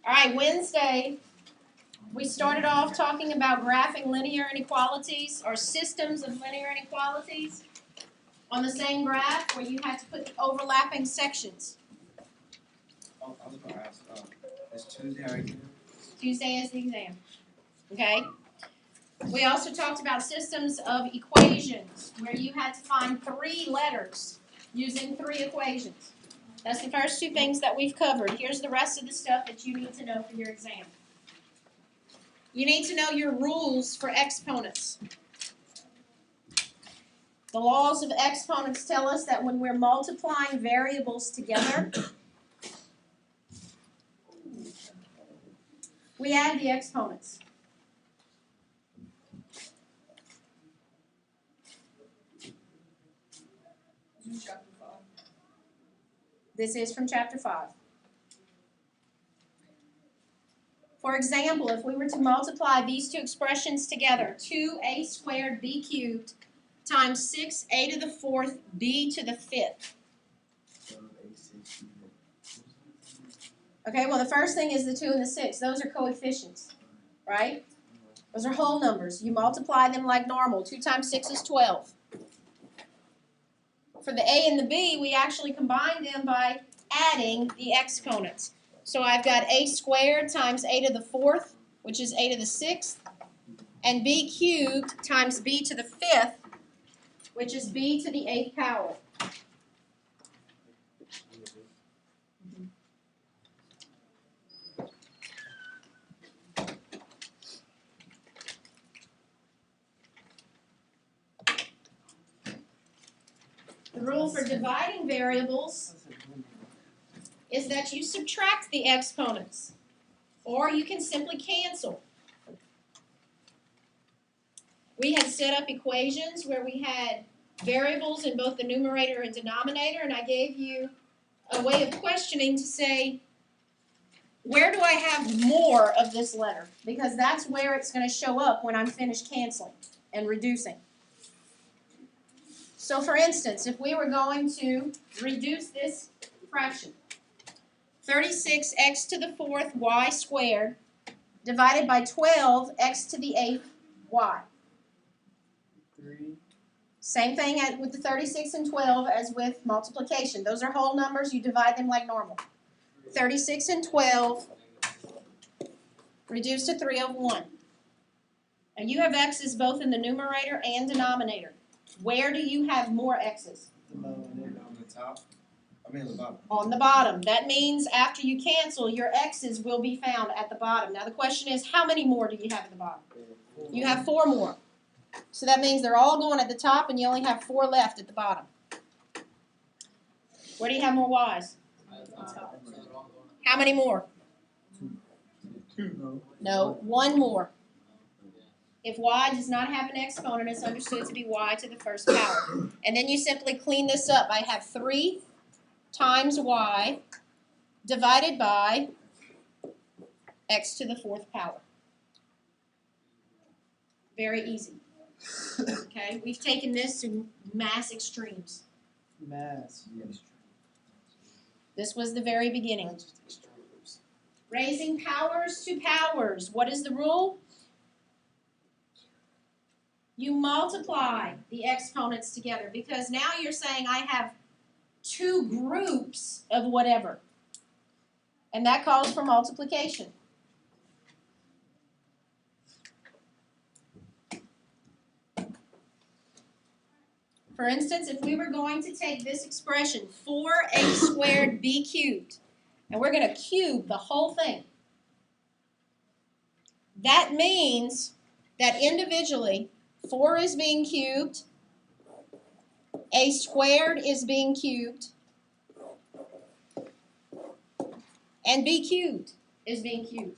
All right, Wednesday, we started off talking about graphing linear inequalities or systems of linear inequalities on the same graph where you had to put overlapping sections. Oh, I was going to ask, is Tuesday our exam? Tuesday is the exam. Okay? We also talked about systems of equations where you had to find 3 letters using 3 equations. That's the first 2 things that we've covered. Here's the rest of the stuff that you need to know for your exam. You need to know your rules for exponents. The laws of exponents tell us that when we're multiplying variables together, we add the exponents. This is from chapter 5. For example, if we were to multiply these 2 expressions together, 2a squared b cubed times 6a to the 4th b to the 5th. Okay, well the first thing is the 2 and the 6. Those are coefficients, right? Those are whole numbers. You multiply them like normal. 2 times 6 is 12. For the a and the b, we actually combine them by adding the exponents. So I've got a squared times a to the 4th, which is a to the 6th, and b cubed times b to the 5th, which is b to the 8th power. The rule for dividing variables is that you subtract the exponents, or you can simply cancel. We had set up equations where we had variables in both the numerator and denominator, and I gave you a way of questioning to say, where do I have more of this letter? Because that's where it's going to show up when I'm finished canceling and reducing. So for instance, if we were going to reduce this fraction, 36x to the 4th y squared divided by 12x to the 8th y. 3. Same thing with the 36 and 12 as with multiplication. Those are whole numbers. You divide them like normal. 36 and 12 reduced to 3 over 1. And you have x's both in the numerator and denominator. Where do you have more x's? On the top? I mean on the bottom. On the bottom. That means after you cancel, your x's will be found at the bottom. Now the question is, how many more do you have at the bottom? You have 4 more. So that means they're all going at the top and you only have 4 left at the bottom. Where do you have more y's? How many more? No, 1 more. If y does not have an exponent, it's understood to be y to the 1st power. And then you simply clean this up. I have 3 times y divided by x to the 4th power. Very easy. Okay, we've taken this to mass extremes. This was the very beginning. Raising powers to powers. What is the rule? You multiply the exponents together because now you're saying I have 2 groups of whatever. And that calls for multiplication. For instance, if we were going to take this expression, 4a squared b cubed, and we're going to cube the whole thing, that means that individually, 4 is being cubed, a squared is being cubed, and b cubed is being cubed.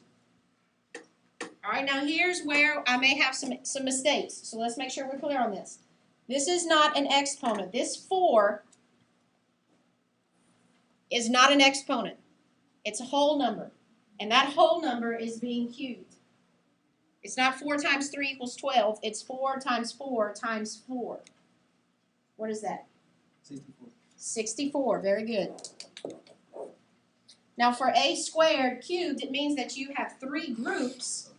All right, now here's where I may have some mistakes. So let's make sure we're clear on this. This is not an exponent. This 4 is not an exponent. It's a whole number, and that whole number is being cubed. It's not 4 times 3 equals 12. It's 4 times 4 times 4. What is that? 64. 64. Very good. Now for a squared cubed, it means that you have 3 groups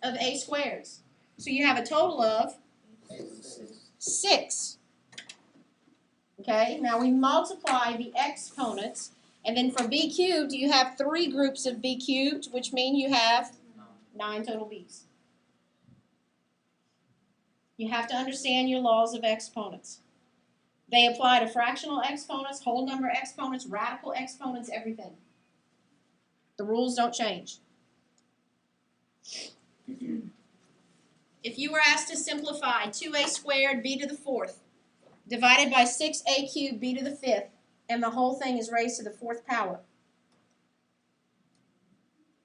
of a squares. So you have a total of 6. Okay, now we multiply the exponents, and then for b cubed, you have 3 groups of b cubed, which mean you have 9 total b's. You have to understand your laws of exponents. They apply to fractional exponents, whole number exponents, radical exponents, everything. The rules don't change. If you were asked to simplify 2a squared b to the 4th divided by 6a cubed b to the 5th, and the whole thing is raised to the 4th power,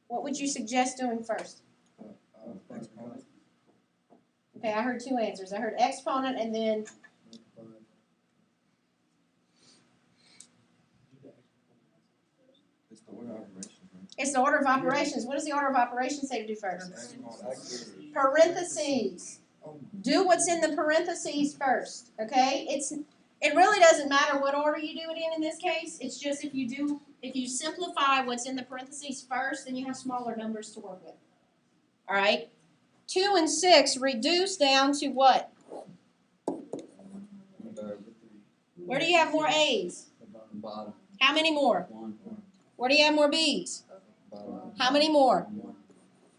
what would you suggest doing first? Exponent. Okay, I heard 2 answers. I heard exponent and then It's the order of operations, right? it's the order of operations. What does the order of operations say to do first? Exponent. Parentheses. Do what's in the parentheses first, okay? It really doesn't matter what order you do it in this case. It's just if you simplify what's in the parentheses first, then you have smaller numbers to work with. All right? 2 and 6 reduce down to what? Where do you have more A's? Bottom. How many more? 1. Where do you have more B's? Bottom. How many more?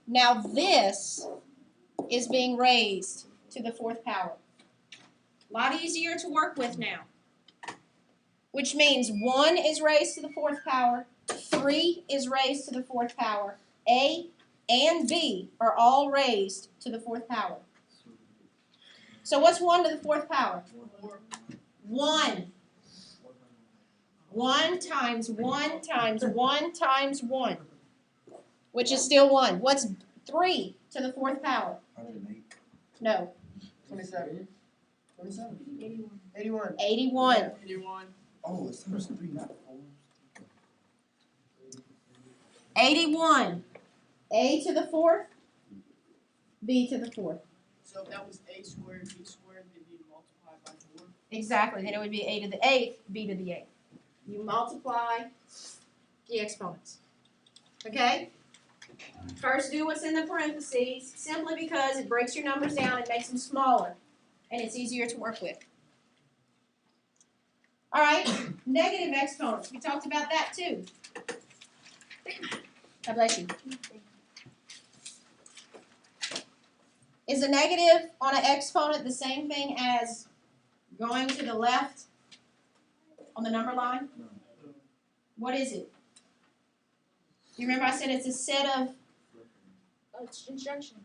Now this is being raised to the 4th power. A lot easier to work with now. Which means 1 is raised to the 4th power, 3 is raised to the 4th power, A and B are all raised to the 4th power. So what's 1 to the 4th power? 1. 1 times 1 times 1 times 1, which is still 1. What's 3 to the 4th power? 108. No. 27. 27. 81. 81. 81. Oh, it's times 3, not 4. 81. A to the 4th, B to the 4th. So if that was a squared, b squared, then you multiply by 4. Exactly. Then it would be A to the 8th, B to the 8th. You multiply the exponents. Okay? First, do what's in the parentheses, simply because it breaks your numbers down and makes them smaller, and it's easier to work with. All right, negative exponents. We talked about that too. God bless you. Is a negative on an exponent the same thing as going to the left on the number line? What is it? You remember I said it's a set of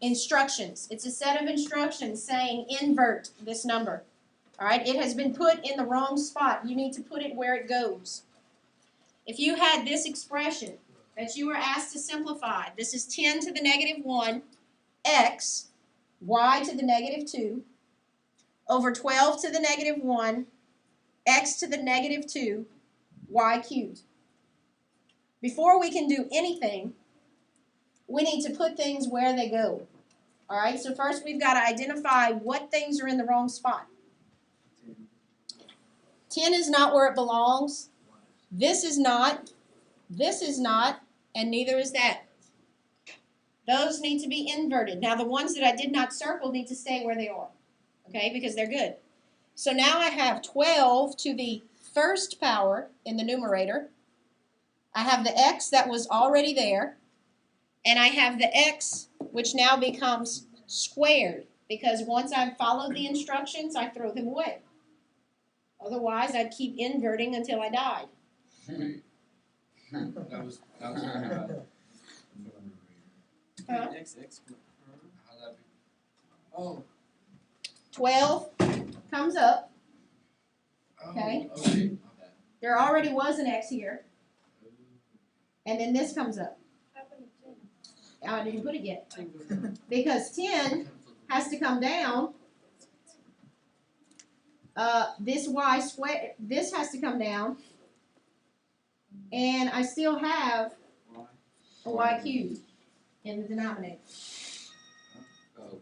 instructions. It's a set of instructions saying invert this number. All right, it has been put in the wrong spot. You need to put it where it goes. If you had this expression that you were asked to simplify, this is 10 to the negative 1, x, y to the negative 2, over 12 to the negative 1, x to the negative 2, y cubed. Before we can do anything, we need to put things where they go. All right, so first we've got to identify what things are in the wrong spot. 10 is not where it belongs. This is not, and neither is that. Those need to be inverted. Now the ones that I did not circle need to stay where they are, okay, because they're good. So now I have 12 to the 1st power in the numerator. I have the x that was already there, and I have the x which now becomes squared, because once I've followed the instructions, I throw them away. Otherwise, I'd keep inverting until I died. That was Huh? XX. how'd that be? Oh. 12 comes up. Okay. Okay. My bad. There already was an x here. And then this comes up. I didn't put it yet. Because 10 has to come down. This y squared, this has to come down. And I still have a y cubed in the denominator. Oh.